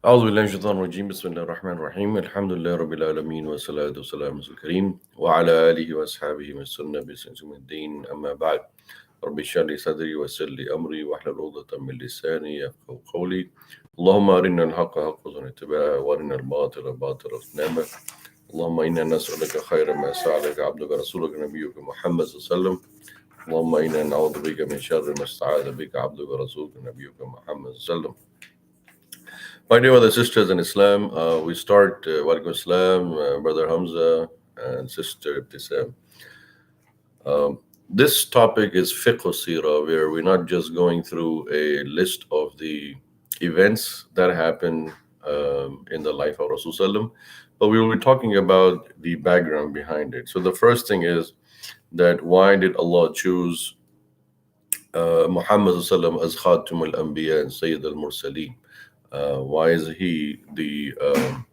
أعوذ بالله من الشيطان الرجيم بسم الله الرحمن الرحيم الحمد لله رب العالمين والصلاة والسلام على الكريم وعلى آله وأصحابه والسنة بسنة الدين أما بعد رب اشرح لي صدري ويسر لي أمري واحلل عقدة من لساني يفقهوا قولي اللهم أرنا الحق حقا وارزقنا اتباعه وأرنا الباطل باطلا واجتنابه اللهم إنا نسألك خير ما سألك عبدك رسولك نبيك محمد صلى الله عليه وسلم اللهم إنا نعوذ بك من شر ما استعاذ بك عبدك رسولك نبيك محمد صلى الله عليه وسلم. My dear brothers and sisters in Islam, we start Walaikum Assalam, Brother Hamza and Sister Ibtisam. This topic is Fiqh of Seerah, where we're not just going through a list of the events that happen in the life of Rasulullah, but we will be talking about the background behind it. So the first thing is that why did Allah choose Muhammad as Khatim al-Anbiya and Sayyid al-Mursaleen? Why is he the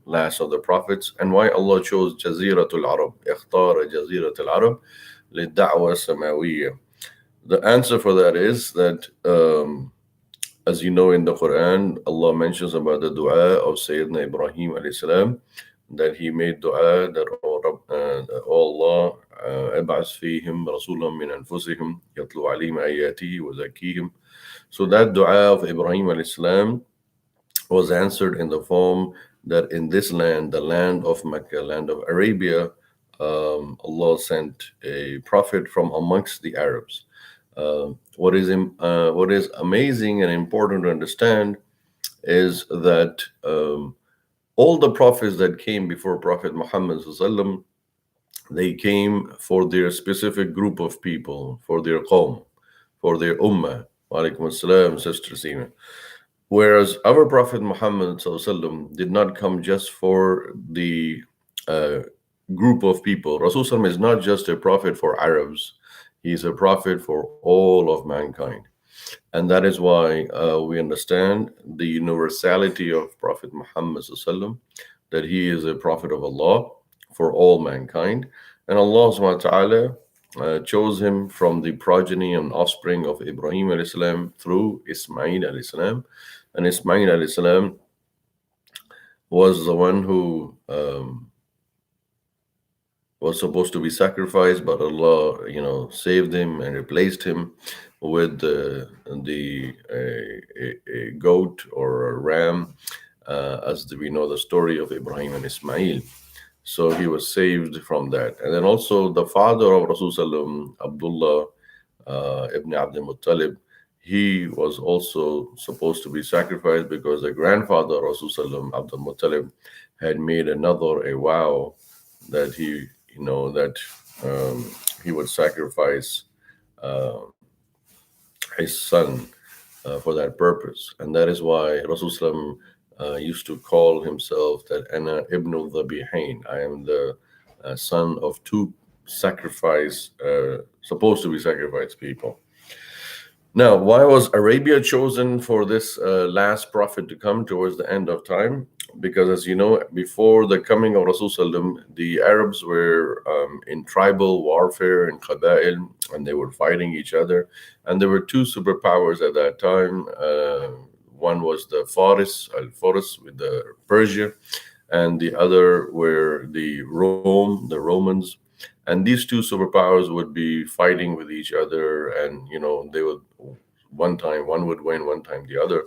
last of the prophets? And why Allah chose Jaziratul Arab? اختار جزيرة العرب للدعوة السماوية. The answer for that is that, as you know in the Quran, Allah mentions about the dua of Sayyidina Ibrahim alayhi salam, that he made dua that, O Allah, ابعث فيهم رسولا من أنفسهم يتلو عليهم آياته وزكيهم. So that dua of Ibrahim alayhi salam was answered in the form that in this land, the land of Mecca, land of Arabia, Allah sent a prophet from amongst the Arabs. What is amazing and important to understand is that all the prophets that came before Prophet Muhammad sallallahu, they came for their specific group of people, for their qawm, for their ummah. Walaikum assalam, Sister Seema. Whereas our Prophet Muhammad ﷺ did not come just for the group of people. Rasulullah is not just a prophet for Arabs. He's a prophet for all of mankind. And that is why we understand the universality of Prophet Muhammad ﷺ, that he is a prophet of Allah for all mankind. And Allah subhanahu wa ta'ala chose him from the progeny and offspring of Ibrahim alayhi salam through Ismail alayhi salam. And Ismail alayhi salam was the one who was supposed to be sacrificed, but Allah, saved him and replaced him with a goat or a ram, as we know the story of Ibrahim and Ismail. So he was saved from that. And then also the father of Rasulullah, Abdullah ibn Abdul Muttalib, he was also supposed to be sacrificed because the grandfather of Rasulullah, Abdul Muttalib, had made a vow that he would sacrifice his son for that purpose. And that is why Rasulullah used to call himself that Ana ibn al-Dhabihain. I am the son of two supposed to be sacrificed people. Now, why was Arabia chosen for this last prophet to come towards the end of time? Because, as you know, before the coming of Rasulullah, the Arabs were in tribal warfare in Qaba'il, and they were fighting each other. And there were two superpowers at that time. One was the Faris, Al-Faris with the Persia, and the other were the Romans. And these two superpowers would be fighting with each other, and they would one would win, one time the other.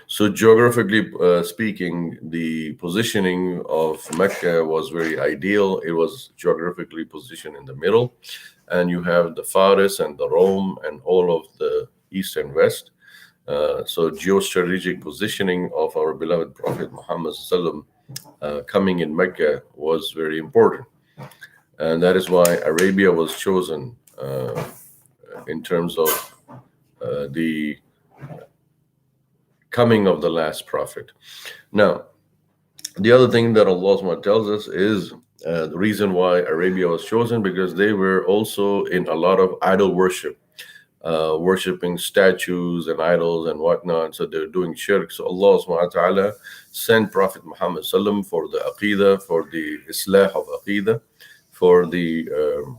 So geographically speaking, the positioning of Mecca was very ideal. It was geographically positioned in the middle, and you have the Faris and the Rome and all of the east and west. So geostrategic positioning of our beloved Prophet Muhammad coming in Mecca was very important. And that is why Arabia was chosen in terms of the coming of the last prophet. Now, the other thing that Allah tells us is the reason why Arabia was chosen, because they were also in a lot of idol worship, worshipping statues and idols and whatnot. So they're doing shirk. So Allah subhanahu wa ta'ala sent Prophet Muhammad for the Aqidah, for the Islah of Aqidah, for the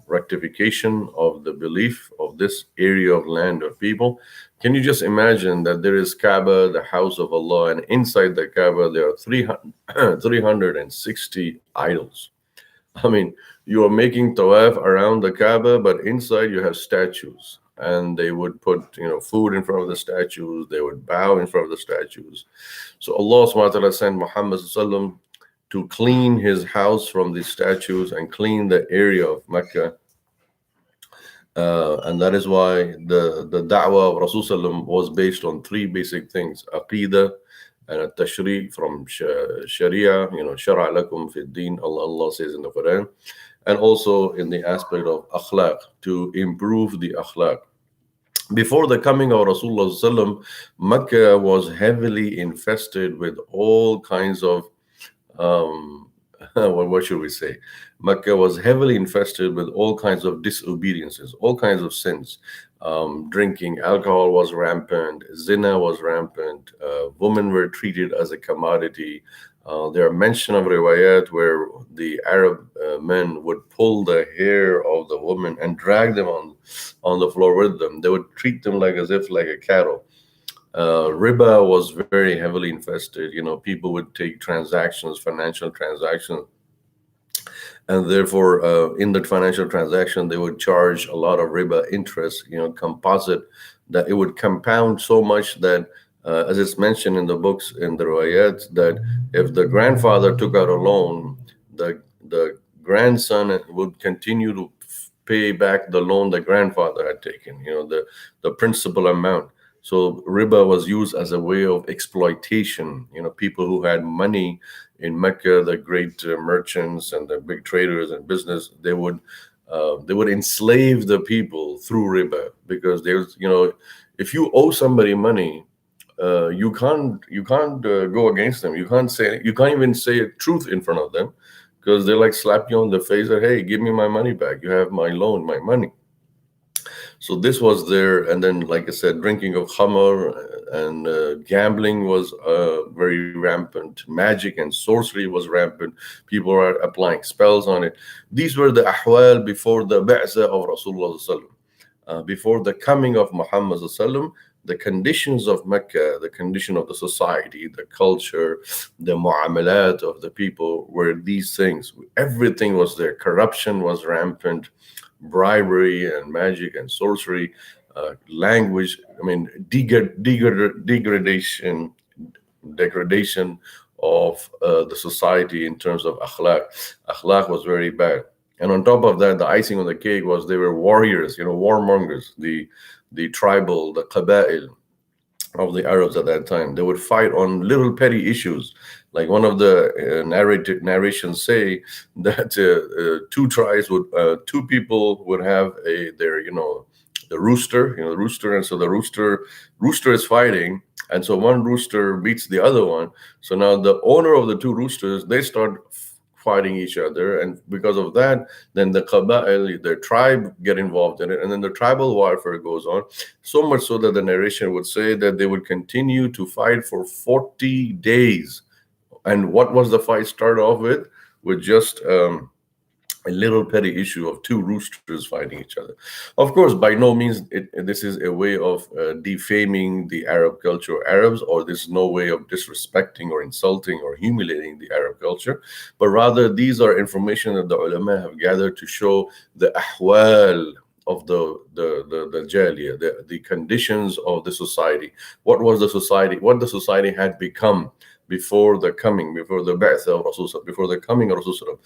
rectification of the belief of this area of land of people. Can you just imagine that there is Kaaba, the house of Allah, and inside the Kaaba there are 360 idols. I mean, you are making tawaf around the Kaaba, but inside you have statues. And they would put, food in front of the statues. They would bow in front of the statues. So Allah subhanahu wa ta'ala sent Muhammad sallallahu alaihi wasallam to clean his house from these statues and clean the area of Mecca. And that is why the da'wah of Rasulullah was based on three basic things: aqidah and tashri' from sharia, shara lakum fi din, Allah says in the Quran, and also in the aspect of akhlaq, to improve the akhlaq. Before the coming of Rasulullah, Mecca was heavily infested with all kinds of what should we say? Mecca was heavily infested with all kinds of disobediences, all kinds of sins. Drinking alcohol was rampant, zina was rampant, women were treated as a commodity. There are mention of riwayat where the Arab men would pull the hair of the woman and drag them on the floor with them. They would treat them like a cattle. Riba was very heavily infested. People would take transactions, financial transactions, and therefore in the financial transaction they would charge a lot of riba interest, composite, that it would compound so much that as it's mentioned in the books, in the riwayat, that if the grandfather took out a loan, the grandson would continue to pay back the loan the grandfather had taken, the principal amount. So riba was used as a way of exploitation. People who had money in Mecca, the great merchants and the big traders and business, they would enslave the people through riba, because there's, if you owe somebody money, you can't go against them. You can't even say a truth in front of them, because they slap you on the face that, hey, give me my money back. You have my loan, my money. So this was there. And then, like I said, drinking of khamr and gambling was very rampant. Magic and sorcery was rampant. People were applying spells on it. These were the ahwal before the ba'sa of Rasulullah sallallahu alaihi wasallam. Before the coming of Muhammad sallallahu alaihi wasallam, the conditions of Mecca, the condition of the society, the culture, the mu'amalat of the people were these things. Everything was there. Corruption was rampant. Bribery and magic and sorcery, language, degradation of the society in terms of akhlaq. Akhlaq was very bad. And on top of that, the icing on the cake was they were warriors, warmongers, the tribal, the qaba'il of the Arabs at that time. They would fight on little petty issues. Like one of the narrations say that two people would have the rooster, and so the rooster is fighting, and so one rooster beats the other one. So now the owner of the two roosters, they start fighting each other, and because of that, then the qaba'il, their tribe, get involved in it, and then the tribal warfare goes on, so much so that the narration would say that they would continue to fight for 40 days. And what was the fight start off with? With just a little petty issue of two roosters fighting each other. Of course, by no means this is a way of defaming the Arab culture or Arabs, or this is no way of disrespecting or insulting or humiliating the Arab culture, but rather these are information that the ulama have gathered to show the ahwal of the jaliyah, the conditions of the society. What was the society? What the society had become before the coming of Rasulullah, before the coming of Rasulullah.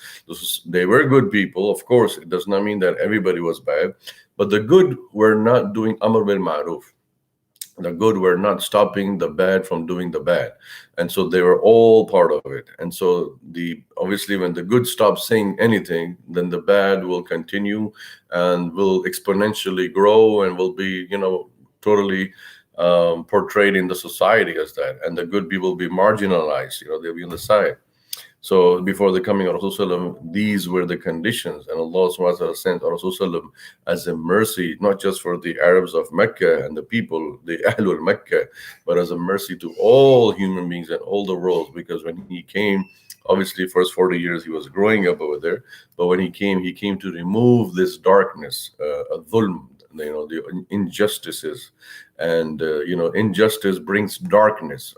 They were good people. Of course, it does not mean that everybody was bad, but the good were not doing amr bil ma'ruf. The good were not stopping the bad from doing the bad. And so they were all part of it. And so obviously when the good stops saying anything, then the bad will continue and will exponentially grow and will be, totally portrayed in the society as that, and the good people will be marginalized, they'll be on the side. So before the coming of Rasulullah, these were the conditions, and Allah subhanahu wa ta'ala sent Rasulullah as a mercy, not just for the Arabs of Mecca and the people, the Ahlul Mecca, but as a mercy to all human beings and all the worlds, because when he came, Obviously, first 40 years he was growing up over there, but when he came to remove this darkness, dhulm, the injustices, and injustice brings darkness.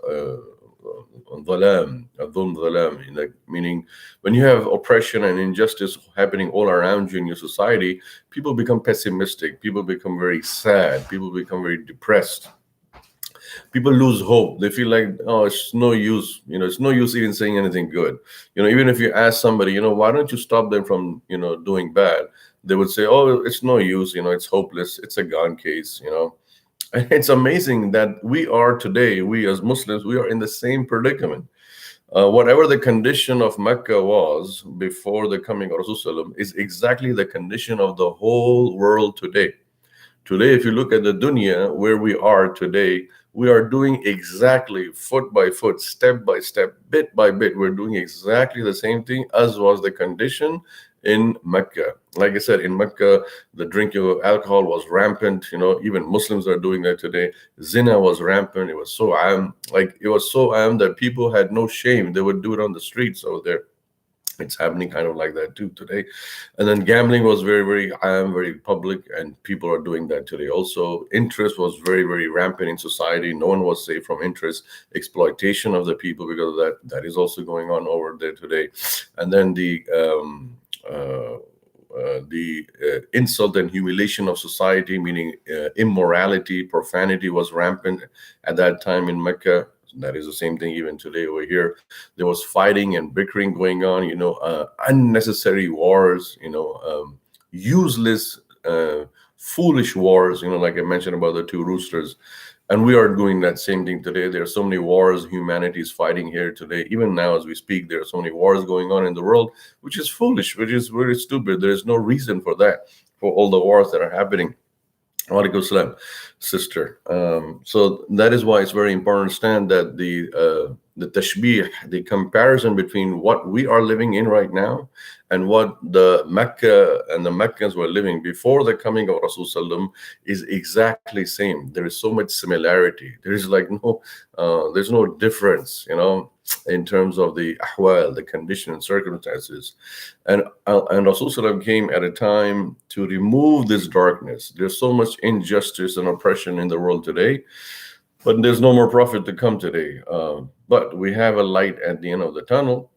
Dhalam, dhulm, dhalam, like, meaning when you have oppression and injustice happening all around you in your society, people become pessimistic, people become very sad, people become very depressed. People lose hope. They feel like, oh, it's no use. It's no use even saying anything good. Even if you ask somebody, why don't you stop them from, doing bad? They would say, oh, it's no use. It's hopeless. It's a gone case. And it's amazing that we are today, we as Muslims, we are in the same predicament. Whatever the condition of Mecca was before the coming of Rasulullah is exactly the condition of the whole world today. Today, if you look at the dunya, where we are today, we are doing exactly foot by foot, step by step, bit by bit. We're doing exactly the same thing as was the condition in Mecca. Like I said, in Mecca, the drinking of alcohol was rampant. Even Muslims are doing that today. Zina was rampant. It was so that people had no shame. They would do it on the streets over there. It's happening kind of like that too today. And then gambling was very public, and people are doing that today. Also, interest was very, very rampant in society. No one was safe from interest. Exploitation of the people because of that. That is also going on over there today. And then the insult and humiliation of society, meaning immorality, profanity was rampant at that time in Mecca. That is the same thing even today over here. There was fighting and bickering going on, unnecessary wars, useless, foolish wars, like I mentioned about the two roosters. And we are doing that same thing today. There are so many wars humanity is fighting here today. Even now as we speak, there are so many wars going on in the world, which is foolish, which is very stupid. There is no reason for that, for all the wars that are happening. Walaikum salam, sister. So that is why it's very important to understand that the tashbih, the comparison between what we are living in right now and what the Mecca and the Meccans were living before the coming of Rasulullah is exactly same. There is so much similarity. There is there's no difference, in terms of the ahwal, the condition and circumstances. And Rasulullah came at a time to remove this darkness. There's so much injustice and oppression in the world today, but there's no more prophet to come today. But we have a light at the end of the tunnel.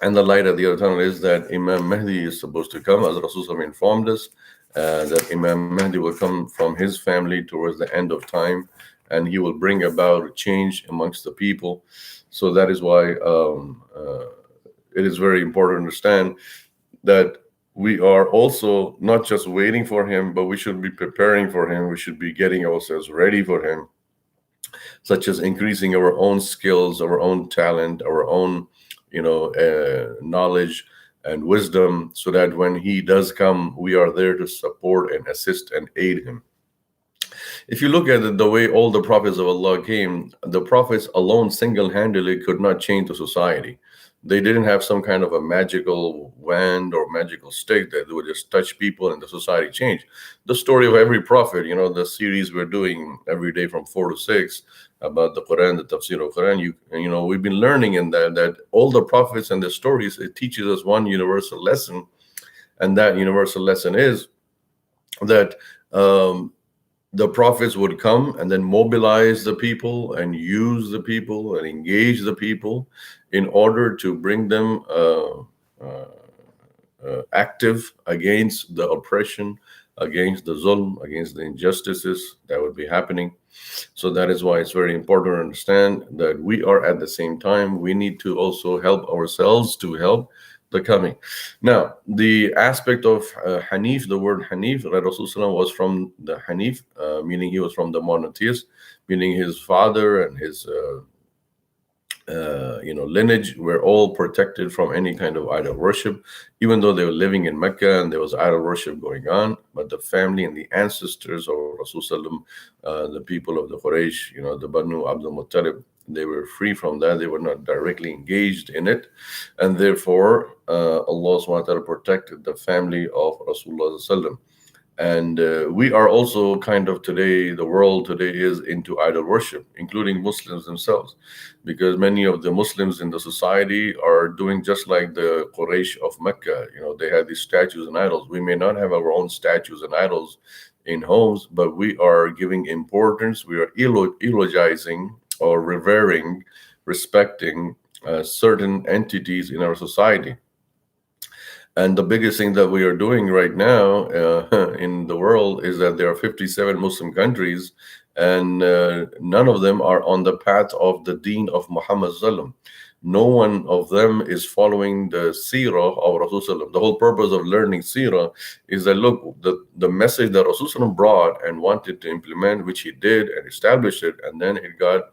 And the light at the end of the tunnel is that Imam Mahdi is supposed to come, as Rasulullah informed us, that Imam Mahdi will come from his family towards the end of time, and he will bring about a change amongst the people. So that is why it is very important to understand that we are also not just waiting for him, but we should be preparing for him. We should be getting ourselves ready for him, such as increasing our own skills, our own talent, our own knowledge and wisdom, so that when he does come, we are there to support and assist and aid him. If you look at it, the way all the prophets of Allah came, the prophets alone single-handedly could not change the society. They didn't have some kind of a magical wand or magical stick that would just touch people and the society change. The story of every prophet, the series we're doing every day from 4 to 6 about the Quran, the tafsir of Quran, we've been learning in that all the prophets and the stories, it teaches us one universal lesson. And that universal lesson is that the prophets would come and then mobilize the people and use the people and engage the people in order to bring them active against the oppression, against the zulm, against the injustices that would be happening. So that is why it's very important to understand that we are at the same time, we need to also help ourselves to help the coming. Now, the aspect of Hanif, the word Hanif, Rasulullah was from the Hanif, meaning he was from the monotheist, meaning his father and his lineage were all protected from any kind of idol worship, even though they were living in Mecca and there was idol worship going on. But the family and the ancestors of Rasulullah, the people of the Quraysh, the Banu Abdul Muttalib, they were free from that. They were not directly engaged in it. And therefore, Allah subhanahu wa ta'ala protected the family of Rasulullah sallallahu alaihi wasallam. And we are also kind of today, the world today is into idol worship, including Muslims themselves, because many of the Muslims in the society are doing just like the Quraysh of Mecca. They have these statues and idols. We may not have our own statues and idols in homes, but we are giving importance, we are eulogizing or revering, respecting certain entities in our society. And the biggest thing that we are doing right now in the world is that there are 57 Muslim countries, and none of them are on the path of the deen of Muhammad Sallam. No one of them is following the seerah of Rasulullah. The whole purpose of learning seerah is that, look, the message that Rasulullah brought and wanted to implement, which he did and established it, and then it got,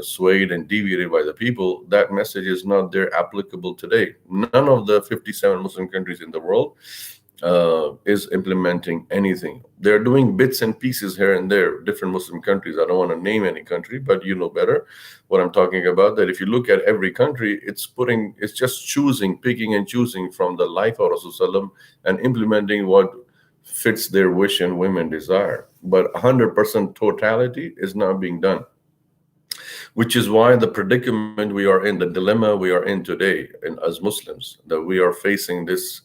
swayed and deviated by the people. That message is not there applicable today. None of the 57 Muslim countries in the world is implementing anything. They're doing bits and pieces here and there, different Muslim countries. I don't want to name any country, but you know better what I'm talking about. That if you look at every country, it's just picking and choosing from the life of Rasulullah and implementing what fits their wish and whim and desire. But 100% totality is not being done, which is why the predicament we are in, the dilemma we are in today, and as Muslims, that we are facing this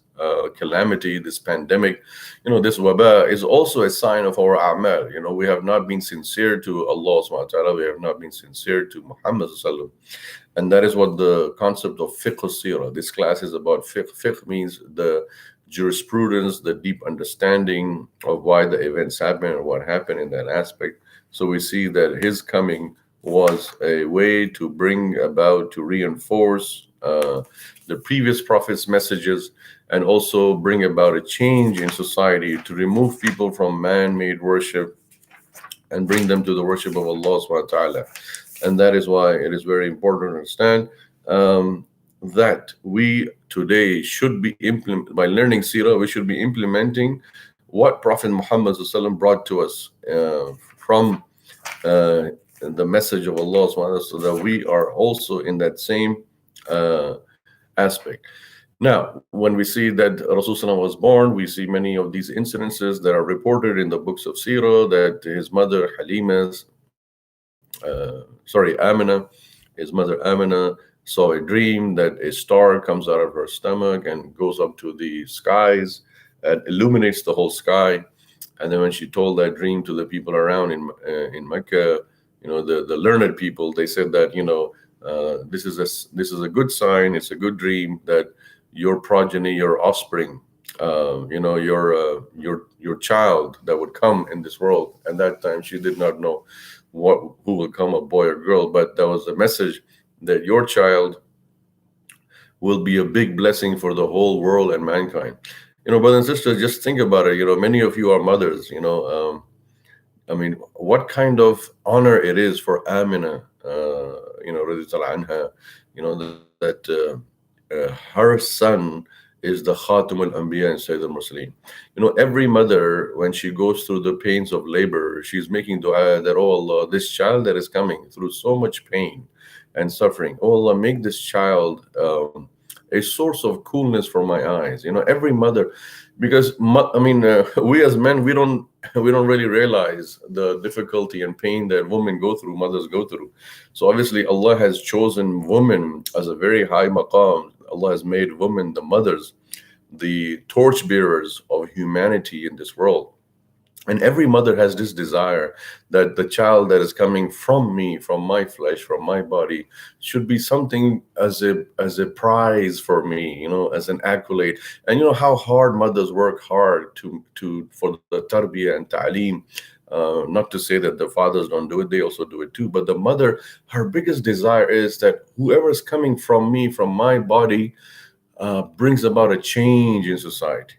calamity, this pandemic, this waba, is also a sign of our a'mal. We have not been sincere to Allah subhanahu wa ta'ala. We have not been sincere to Muhammad sallallahu. And that is what the concept of Fiqh of Seerah. This class is about fiqh. Fiqh means the jurisprudence, the deep understanding of why the events happen and what happened in that aspect. So we see that his coming was a way to bring about, to reinforce the previous prophets' messages, and also bring about a change in society, to remove people from man-made worship and bring them to the worship of Allah subhanahu wa ta'ala. And that is why it is very important to understand that we today should be by learning seerah, we should be implementing what Prophet Muhammad sallallahu alaihi wasallam brought to us from the message of Allah subhanahu wa ta'ala, so that we are also in that same aspect. Now, when we see that Rasulullah was born, we see many of these incidences that are reported in the books of Seerah, that his mother Amina, his mother Amina saw a dream that a star comes out of her stomach and goes up to the skies and illuminates the whole sky. And then when she told that dream to the people around in Mecca, the learned people, they said that this is a good sign. It's a good dream that your progeny, your offspring, your child that would come in this world. At that time, she did not know who will come, a boy or girl, but that was the message, that your child will be a big blessing for the whole world and mankind. Brothers and sisters, just think about it. Many of you are mothers. What kind of honor it is for Amina, that her son is the Khatam al-Anbiya and Sayyid al-Mursaleen. Every mother, when she goes through the pains of labor, she's making dua that, oh Allah, this child that is coming through so much pain and suffering, oh Allah, make this child a source of coolness for my eyes. Every mother, because we as men, we don't really realize the difficulty and pain that women go through, mothers go through. So obviously Allah has chosen women as a very high maqam. Allah has made women, the mothers, the torch bearers of humanity in this world. And every mother has this desire that the child that is coming from me, from my flesh, from my body, should be something as a prize for me, as an accolade. And how hard mothers work hard for the tarbiyah and ta'aleem. Not to say that the fathers don't do it, they also do it too. But the mother, her biggest desire is that whoever is coming from me, from my body, brings about a change in society.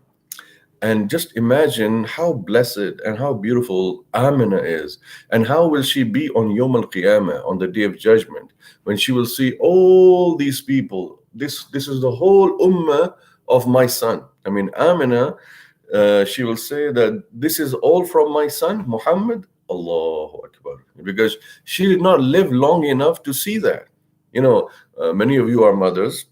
And just imagine how blessed and how beautiful Amina is, and how will she be on Yawm al-Qiyamah, on the Day of Judgment, when she will see all these people. This is the whole ummah of my son. Amina, she will say that this is all from my son, Muhammad. Allahu Akbar. Because she did not live long enough to see that. Many of you are mothers.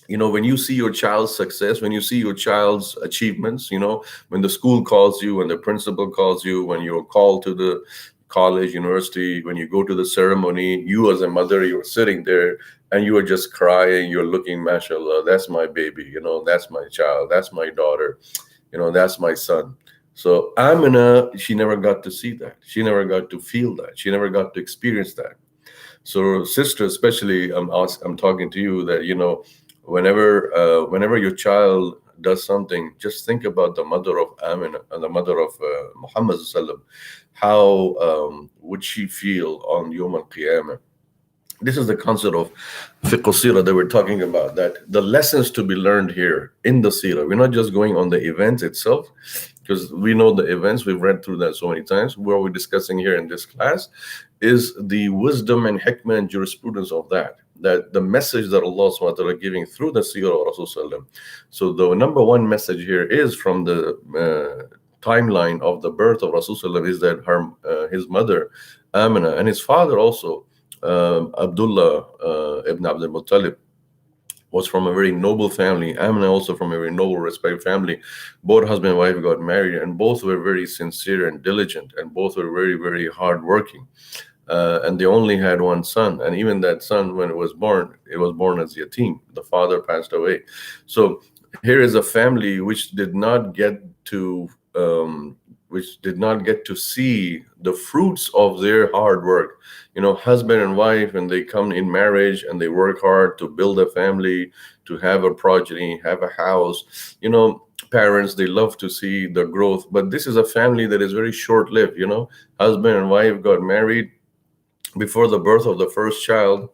When you see your child's success, when you see your child's achievements, when the school calls you, when the principal calls you, when you're called to the college, university, when you go to the ceremony, you as a mother, you're sitting there and you are just crying, you're looking, mashallah, that's my baby, that's my child, that's my daughter, that's my son. So Amina, she never got to see that, she never got to feel that, she never got to experience that. So, sister, especially, I'm talking to you that whenever your child does something, just think about the mother of Amina and the mother of Muhammad sallam. How would she feel on Yom Al Qiyamah? This is the concept of Fiqh of Seerah that we're talking about, that the lessons to be learned here in the Seerah. We're not just going on the events itself, because we know the events, we've read through that so many times. What we're discussing here in this class is the wisdom and hikmah and jurisprudence of that the message that Allah subhanahu wa ta'ala giving through the Seerah of Rasulullah. So the number one message here is from the timeline of the birth of Rasulullah, is that his mother Amina and his father also, Abdullah ibn Abdul Muttalib, was from a very noble family. Amina also from a very noble, respected family. Both husband and wife got married, and both were very sincere and diligent, and both were very, very hardworking. And they only had one son, and even that son, when it was born as yatim. The father passed away. So here is a family which did not get to see the fruits of their hard work. Husband and wife, when they come in marriage and they work hard to build a family, to have a progeny, have a house, parents, they love to see the growth. But this is a family that is very short-lived. Husband and wife got married before the birth of the first child.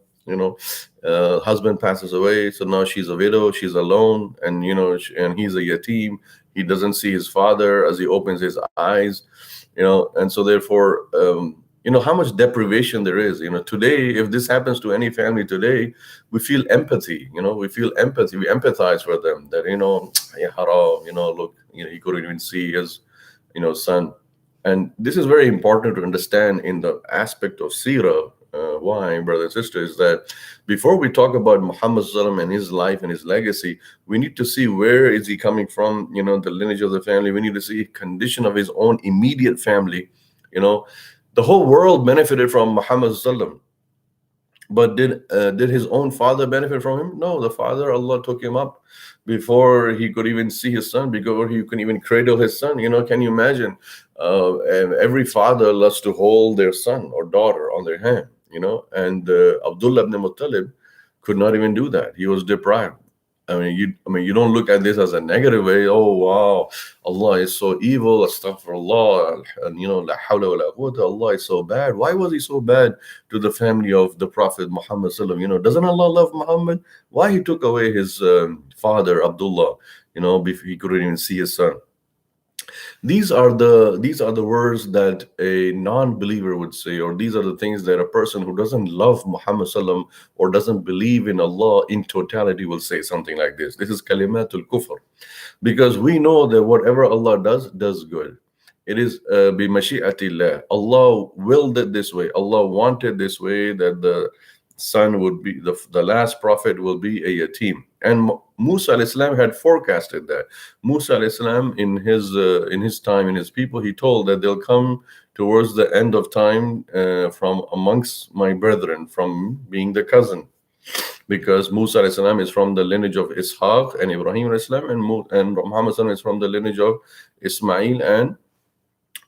Husband passes away, so now she's a widow, she's alone, and and he's a yatim. He doesn't see his father as he opens his eyes, and so therefore, how much deprivation there is. Today, if this happens to any family today, we feel empathy. We empathize for them. That yeah, haram, look, he couldn't even see his, son. And this is very important to understand in the aspect of Seerah. Why, brothers and sisters, that before we talk about Muhammad Sallam and his life and his legacy, we need to see where is he coming from, the lineage of the family. We need to see condition of his own immediate family. The whole world benefited from Muhammad Sallam. But did his own father benefit from him? No, the father, Allah took him up before he could even see his son, before he could even cradle his son. Can you imagine? Every father loves to hold their son or daughter on their hand, and Abdullah ibn Muttalib could not even do that. He was deprived. You don't look at this as a negative way. Oh wow, Allah is so evil, astaghfirullah, and la hawla wa la quwwata, Allah is so bad. Why was he so bad to the family of the Prophet Muhammad sallam? Doesn't Allah love Muhammad? Why he took away his father Abdullah, before he couldn't even see his son? These are the words that a non-believer would say, or these are the things that a person who doesn't love Muhammad sallam or doesn't believe in Allah in totality will say something like this. This is kalimatul kufr, because we know that whatever Allah does good. It is bi mashi'atillah. Allah willed it this way. Allah wanted this way, that the son would be the last prophet will be a yatim. And Musa alayhi salam had forecasted that. Musa alayhi salam, in his time, in his people, he told that they'll come towards the end of time from amongst my brethren, from being the cousin, because Musa alayhi salam is from the lineage of Ishaq and Ibrahim alayhi salam, and Muhammad sallam is from the lineage of Ismail and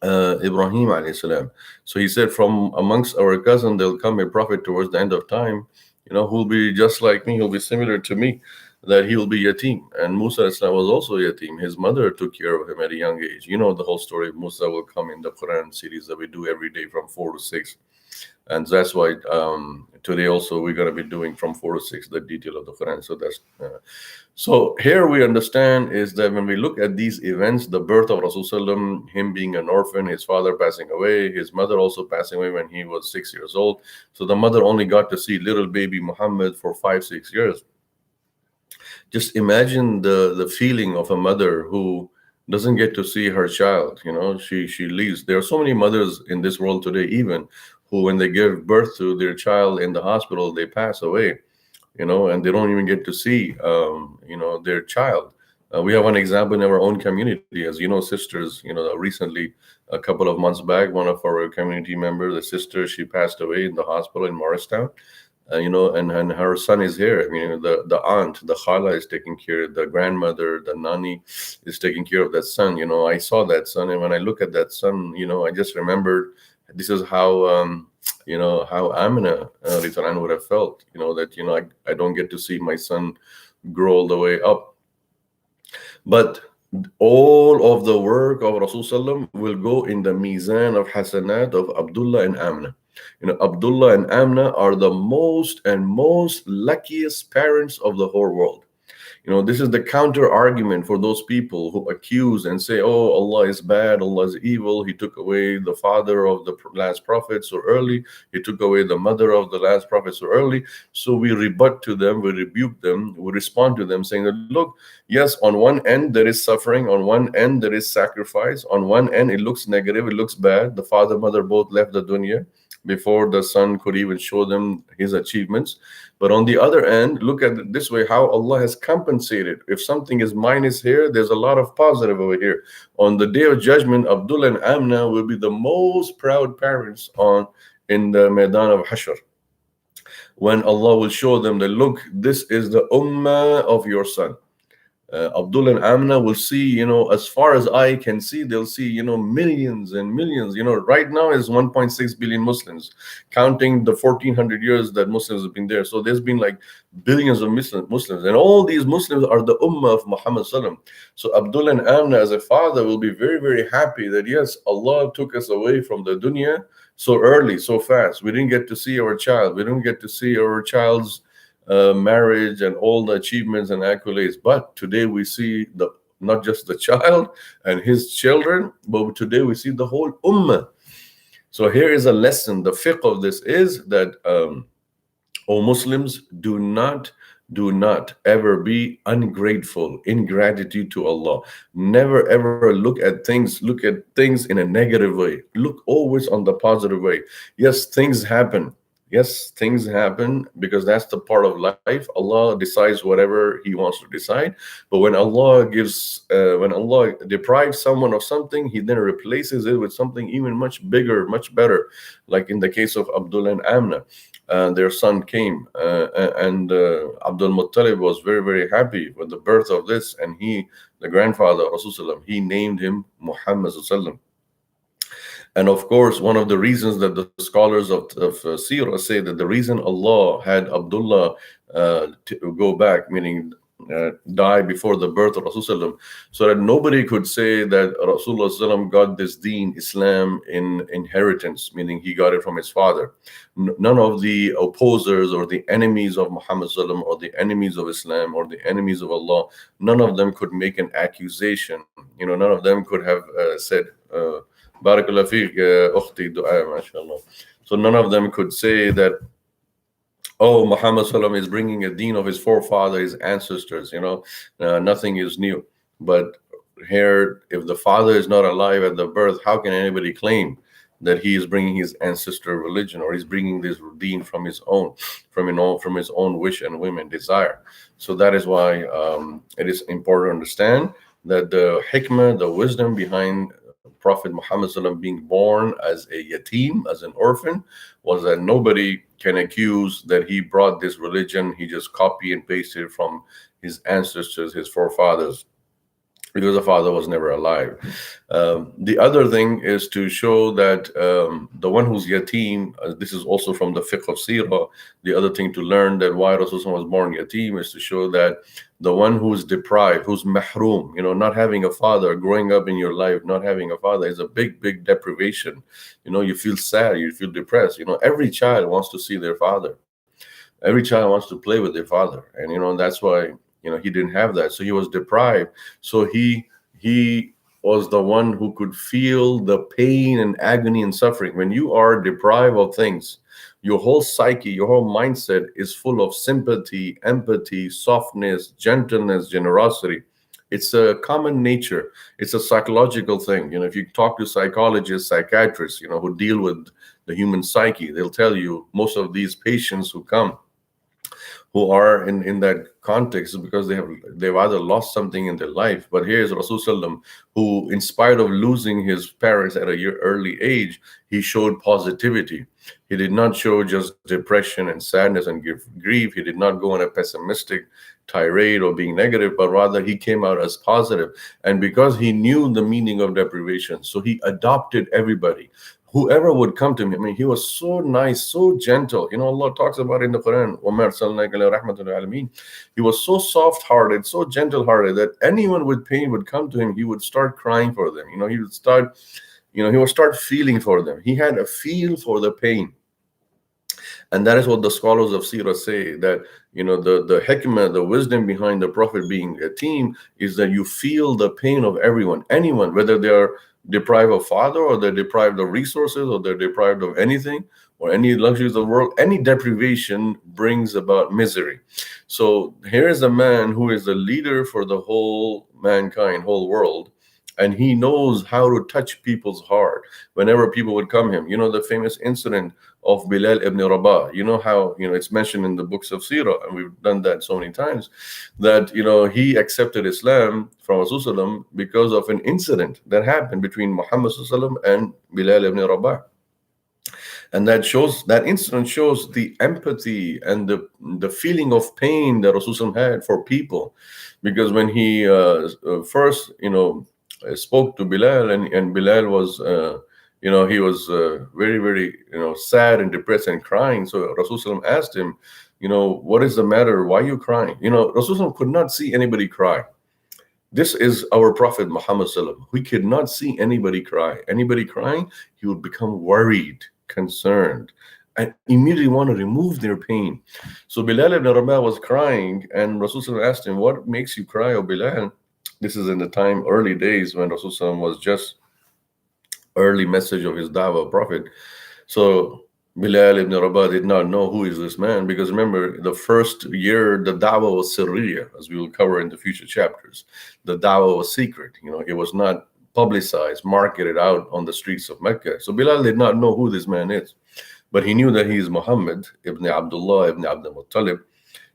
Ibrahim alayhi salam. So he said, from amongst our cousin there'll come a prophet towards the end of time, who'll be just like me, who'll be similar to me, that he will be yatim. And Musa alayhi salam was also yatim. His mother took care of him at a young age. The whole story of Musa will come in the Quran series that we do every day from 4 to 6. And that's why today also we're going to be doing from 4 to 6 the detail of the Quran. So that's so here we understand is that when we look at these events, the birth of Rasulullah, him being an orphan, his father passing away, his mother also passing away when he was 6 years old. So the mother only got to see little baby Muhammad for 5-6 years. Just imagine the feeling of a mother who doesn't get to see her child. She leaves. There are so many mothers in this world today, even who, when they give birth to their child in the hospital, they pass away. and they don't even get to see, their child. We have one example in our own community, as you know, sisters. Recently, a couple of months back, one of our community members, the sister, she passed away in the hospital in Morristown. And her son is here. I mean, the aunt, the khala is taking care, the grandmother, the nani is taking care of that son. I saw that son, and when I look at that son, I just remembered this is how Amina Rizwan would have felt. That I don't get to see my son grow all the way up. But all of the work of Rasul Sallam will go in the mizan of hasanat of Abdullah and Amna. Abdullah and Amna are the most luckiest parents of the whole world. This is the counter argument for those people who accuse and say, oh, Allah is bad, Allah is evil. He took away the father of the last prophet so early. He took away the mother of the last prophet so early. So we rebut to them, we rebuke them, we respond to them saying that, look, yes, on one end there is suffering, on one end there is sacrifice, on one end it looks negative, it looks bad. The father, mother both left the dunya before the son could even show them his achievements. But on the other end, look at it this way, how Allah has compensated. If something is minus here, there's a lot of positive over here. On the day of judgment, Abdullah and Amna will be the most proud parents in the Maidan of Hashr, when Allah will show them that, look, this is the ummah of your son. Abdullah and Amna will see, as far as eye can see, they'll see, millions and millions. Right now is 1.6 billion Muslims, counting the 1400 years that Muslims have been there. So there's been like billions of Muslims, and all these Muslims are the ummah of Muhammad Sallam. So Abdullah and Amna as a father will be very, very happy that, yes, Allah took us away from the dunya so early, so fast. We didn't get to see our child. We didn't get to see our child's marriage and all the achievements and accolades. But today we see not just the child and his children, but today we see the whole ummah. So here is a lesson. The fiqh of this is that, O Muslims, do not ever be ungrateful, ingratitude to Allah. Never ever look at things in a negative way. Look always on the positive way. Yes, things happen. Yes, things happen because that's the part of life. Allah decides whatever He wants to decide. But when Allah deprives someone of something, He then replaces it with something even much bigger, much better. Like in the case of Abdullah and Amna, their son came, and Abdul Muttalib was very, very happy with the birth of this. And the grandfather of Rasulullah, he named him Muhammad Sallallahu. And of course, one of the reasons that the scholars of Seerah say that the reason Allah had Abdullah go back, meaning die before the birth of Rasulullah, so that nobody could say that Rasulullah got this deen, Islam, in inheritance, meaning he got it from his father. None of the opposers or the enemies of Muhammad or the enemies of Islam or the enemies of Allah, none of them could make an accusation. None of them could have said, Barakallah fiqh, ukhti du'a, mashallah. So none of them could say that, oh, Muhammad Sallam is bringing a deen of his forefathers, his ancestors, nothing is new. But here, if the father is not alive at the birth, how can anybody claim that he is bringing his ancestral religion, or he's bringing this deen from his own wish and whim and desire? So that is why it is important to understand that the hikmah, the wisdom behind Prophet Muhammad Sallam being born as a yatim, as an orphan, was that nobody can accuse that he brought this religion, he just copy and pasted from his ancestors, his forefathers, because the father was never alive. The other thing is to show that the one who's yatim, this is also from the Fiqh of Seerah, the other thing to learn that why Rasulullah was born yatim is to show that the one who's deprived, who's mahroom, not having a father, growing up in your life, not having a father is a big, big deprivation. You feel sad, you feel depressed. Every child wants to see their father. Every child wants to play with their father. And, that's why, he didn't have that. So he was deprived. So he was the one who could feel the pain and agony and suffering. When you are deprived of things, your whole psyche, your whole mindset is full of sympathy, empathy, softness, gentleness, generosity. It's a common nature. It's a psychological thing. If you talk to psychologists, psychiatrists, who deal with the human psyche, they'll tell you most of these patients who come who are in that context because they've either lost something in their life. But here's Rasulullah, who, in spite of losing his parents at a early age, he showed positivity. He did not show just depression and sadness and grief. He did not go on a pessimistic tirade or being negative, but rather he came out as positive. And because he knew the meaning of deprivation, so he adopted everybody. Whoever would come to him, I mean, he was so nice, so gentle. You know, Allah talks about in the Quran, وَمَا أَرْسَلْنَاكَ إِلَّا رَحْمَةً لِلْعَالَمِينَ. He was so soft-hearted, so gentle-hearted that anyone with pain would come to him, he would start crying for them. You know, he would start feeling for them. He had a feel for the pain. And that is what the scholars of Seerah say, that, you know, the hikmah, the wisdom behind the Prophet being a team is that you feel the pain of everyone, anyone, whether they are deprived of father, or they're deprived of resources, or they're deprived of anything, or any luxuries of the world. Any deprivation brings about misery. So here is a man who is the leader for the whole mankind, whole world, and he knows how to touch people's heart whenever people would come to him. You know, the famous incident of Bilal ibn Rabah, you know how, you know, it's mentioned in the books of Seerah, and we've done that so many times, that, you know, he accepted Islam from Rasulullah because of an incident that happened between Muhammad and Bilal ibn Rabah. And that incident shows the empathy and the feeling of pain that Rasulullah had for people. Because when he first, you know, spoke to Bilal, and Bilal was, you know, he was very, very, you know, sad and depressed and crying. So Rasulullah asked him, you know, what is the matter? Why are you crying? You know, Rasulullah could not see anybody cry. This is our Prophet Muhammad Sallam. We could not see anybody cry. Anybody crying, he would become worried, concerned, and immediately want to remove their pain. So Bilal ibn Rabah was crying, and Rasulullah asked him, what makes you cry, O Bilal? This is in the time, early days, when Rasulullah was just early message of his da'wah prophet. So Bilal ibn Rabah did not know who is this man, because remember, the first year the da'wah was sirriya, as we will cover in the future chapters. The da'wah was secret. You know, it was not publicized, marketed out on the streets of Mecca. So Bilal did not know who this man is, but he knew that he is Muhammad ibn Abdullah ibn Abdul Muttalib.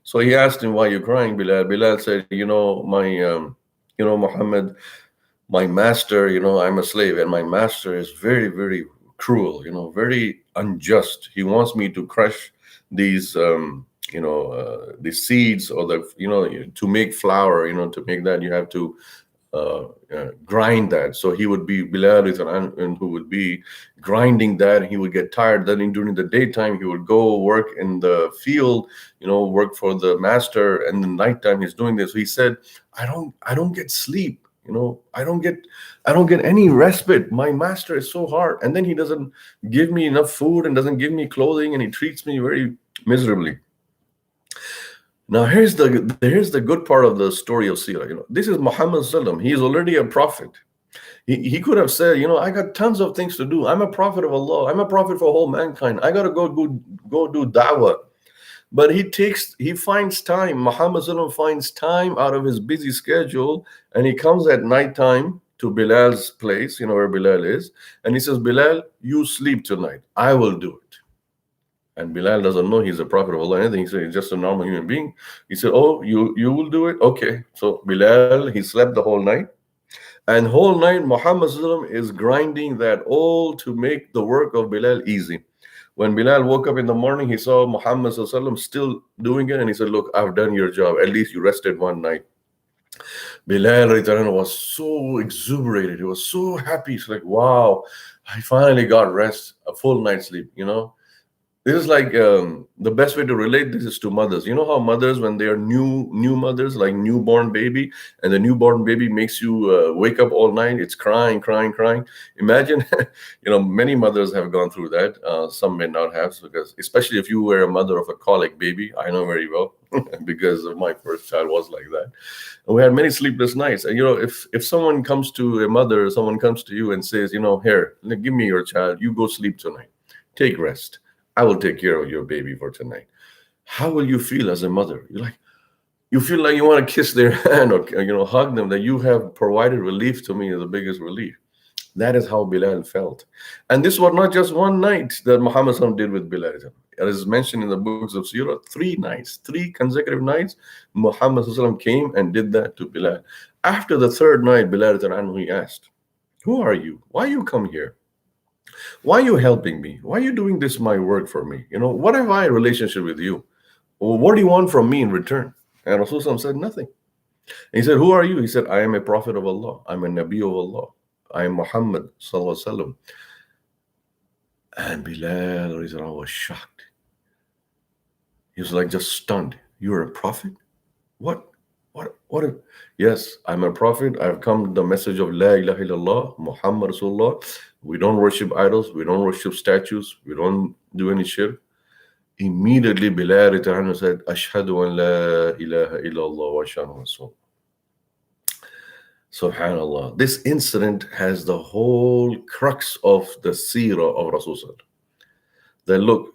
So he asked him, why are you crying, Bilal? Bilal said, you know, Muhammad, my master, you know, I'm a slave, and my master is very, very cruel, you know, very unjust. He wants me to crush these, the seeds, or the, you know, to make flour, you know, to make that, you have to grind that. So he would be, Bilal who would be grinding that, and he would get tired. Then during the daytime, he would go work in the field, you know, work for the master, and the nighttime he's doing this. So he said, I don't get sleep. You know, I don't get any respite. My master is so hard, and then he doesn't give me enough food and doesn't give me clothing, and he treats me very miserably. Now here's the good part of the story of Seerah. You know, this is Muhammad Sallam. He is already a prophet. He could have said, you know, I got tons of things to do. I'm a prophet of Allah. I'm a prophet for whole mankind. I gotta go do da'wah. But he finds time. Muhammad Sallam finds time out of his busy schedule, and he comes at nighttime to Bilal's place, you know, where Bilal is, and he says, Bilal, you sleep tonight. I will do it. And Bilal doesn't know he's a prophet of Allah or anything. He said, he's just a normal human being. He said, oh, you will do it? Okay. So Bilal, he slept the whole night. And whole night, Muhammad Sallam is grinding that all to make the work of Bilal easy. When Bilal woke up in the morning, he saw Muhammad Sallam still doing it, and he said, look, I've done your job. At least you rested one night. Bilal was so exuberated. He was so happy. He's like, wow, I finally got rest, a full night's sleep, you know. This is like the best way to relate this is to mothers. You know how mothers, when they are new mothers, like newborn baby, and the newborn baby makes you wake up all night, it's crying. Imagine, you know, many mothers have gone through that. Some may not have, because especially if you were a mother of a colic baby, I know very well, because my first child was like that. And we had many sleepless nights. And, you know, if someone comes to a mother, someone comes to you and says, you know, here, give me your child, you go sleep tonight, take rest. I will take care of your baby for tonight. How will you feel as a mother? You feel like you want to kiss their hand, or, you know, hug them, that you have provided relief to me, the biggest relief. That is how Bilal felt. And this was not just one night that Muhammad did with Bilal. It is mentioned in the books of Seerah, 3 nights, 3 consecutive nights, Muhammad ﷺ came and did that to Bilal. After the 3rd night, Bilal anhu, he asked, who are you? Why you come here? Why are you helping me? Why are you doing this my work for me? You know, what have I a relationship with you? Well, what do you want from me in return? And Rasulullah said, nothing. And he said, who are you? He said, I am a prophet of Allah. I'm a Nabi of Allah. I am Muhammad sallallahu alaihi wasallam. And Bilal was shocked. He was like just stunned. You're a prophet? What? Yes, I'm a prophet. I've come the message of La ilaha illallah, Muhammad Rasulullah. We don't worship idols. We don't worship statues. We don't do any shirk. Immediately Bilal said, Ashhadu an la ilaha illallah wa ashhadu Rasul. Subhanallah. This incident has the whole crux of the seerah of Rasulullah. That look,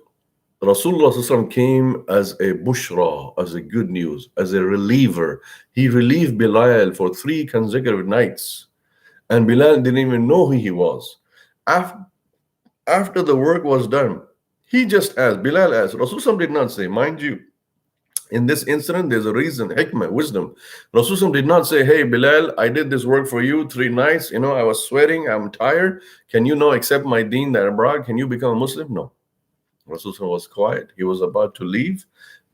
Rasulullah came as a bushra, as a good news, as a reliever. He relieved Bilal for 3 consecutive nights. And Bilal didn't even know who he was. After the work was done, he just asked, Bilal asked, Rasulullah did not say, mind you, in this incident, there's a reason, hikmah, wisdom. Rasulullah did not say, hey, Bilal, I did this work for you 3 nights. You know, I was sweating. I'm tired. Can you now accept my deen that I brought? Can you become a Muslim? No. Rasulullah was quiet. He was about to leave.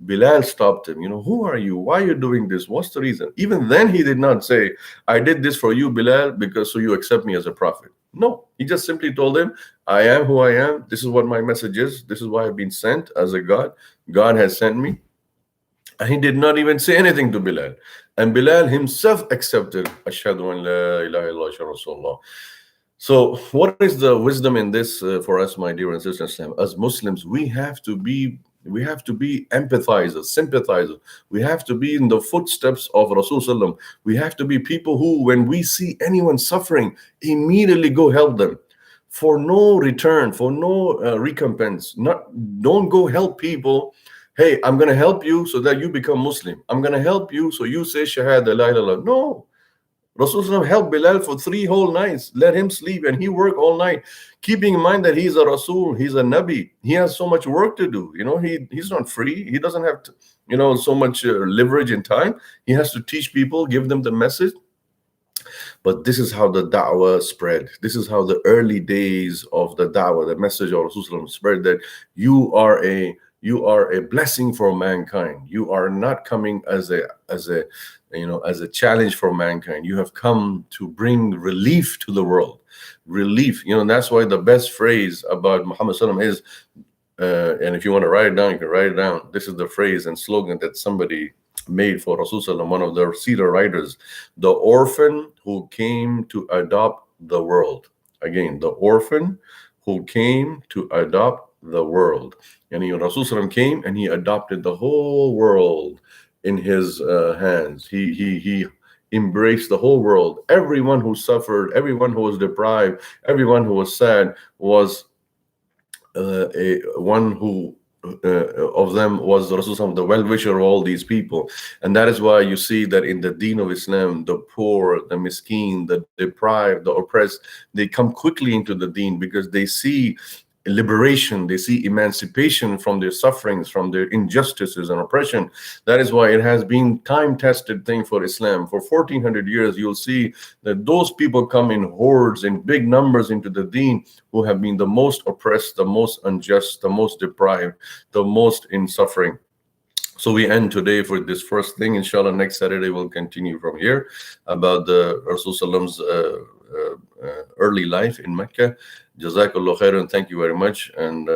Bilal stopped him. You know, who are you? Why are you doing this? What's the reason? Even then, he did not say, I did this for you, Bilal, because so you accept me as a prophet. No, he just simply told him, I am who I am. This is what my message is. This is why I've been sent as a God. God has sent me. And he did not even say anything to Bilal. And Bilal himself accepted, Ashhadu an la ilaha illallah Rasulullah. So what is the wisdom in this for us, my dear and sisters? As Muslims, we have to be empathizers, sympathizers. We have to be in the footsteps of Rasulullah. We have to be people who, when we see anyone suffering, immediately go help them. For no return, for no recompense. Don't go help people. Hey, I'm going to help you so that you become Muslim. I'm going to help you so you say Shahada, la ilaha illallah. No. Rasulullah helped Bilal for 3 whole nights. Let him sleep and he worked all night. Keeping in mind that he's a Rasul, he's a Nabi. He has so much work to do. You know, he's not free. He doesn't have to, you know, so much leverage in time. He has to teach people, give them the message. But this is how the da'wah spread. This is how the early days of the da'wah, the message of Rasulullah spread, that you are a blessing for mankind. You are not coming as a challenge for mankind. You have come to bring relief to the world. Relief. You know, that's why the best phrase about Muhammad sallallahu alaihi wasallam is, and if you want to write it down, you can write it down. This is the phrase and slogan that somebody made for Rasulullah, one of the Seerah writers: the orphan who came to adopt the world. Again, the orphan who came to adopt the world. And Rasulullah came and he adopted the whole world in his hands. He embraced the whole world. Everyone who suffered, everyone who was deprived, everyone who was sad was one who of them was Rasulullah, the well-wisher of all these people. And that is why you see that in the deen of Islam, the poor, the miskeen, the deprived, the oppressed, they come quickly into the deen because they see liberation, they see emancipation from their sufferings, from their injustices and oppression. That is why it has been time-tested thing for Islam. For 1400 years, you'll see that those people come in hordes, in big numbers into the deen, who have been the most oppressed, the most unjust, the most deprived, the most in suffering. So we end today for this first thing. Inshallah, next Saturday we'll continue from here about the Rasulullah's early life in Mecca. Jazakallah khairan. Thank you very much. And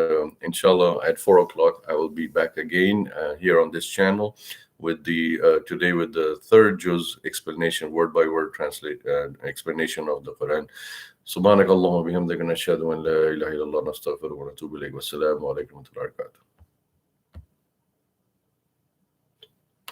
inshallah, at 4 o'clock, I will be back again here on this channel with today with the 3rd juz explanation, word by word explanation of the Quran. Subhanakallahumma bihamdika nashhadu an la ilaha illallah nastaghfiruka wa natubu ilayk. Wassalamu alaikum wa rahmatullahi wa barakatuh.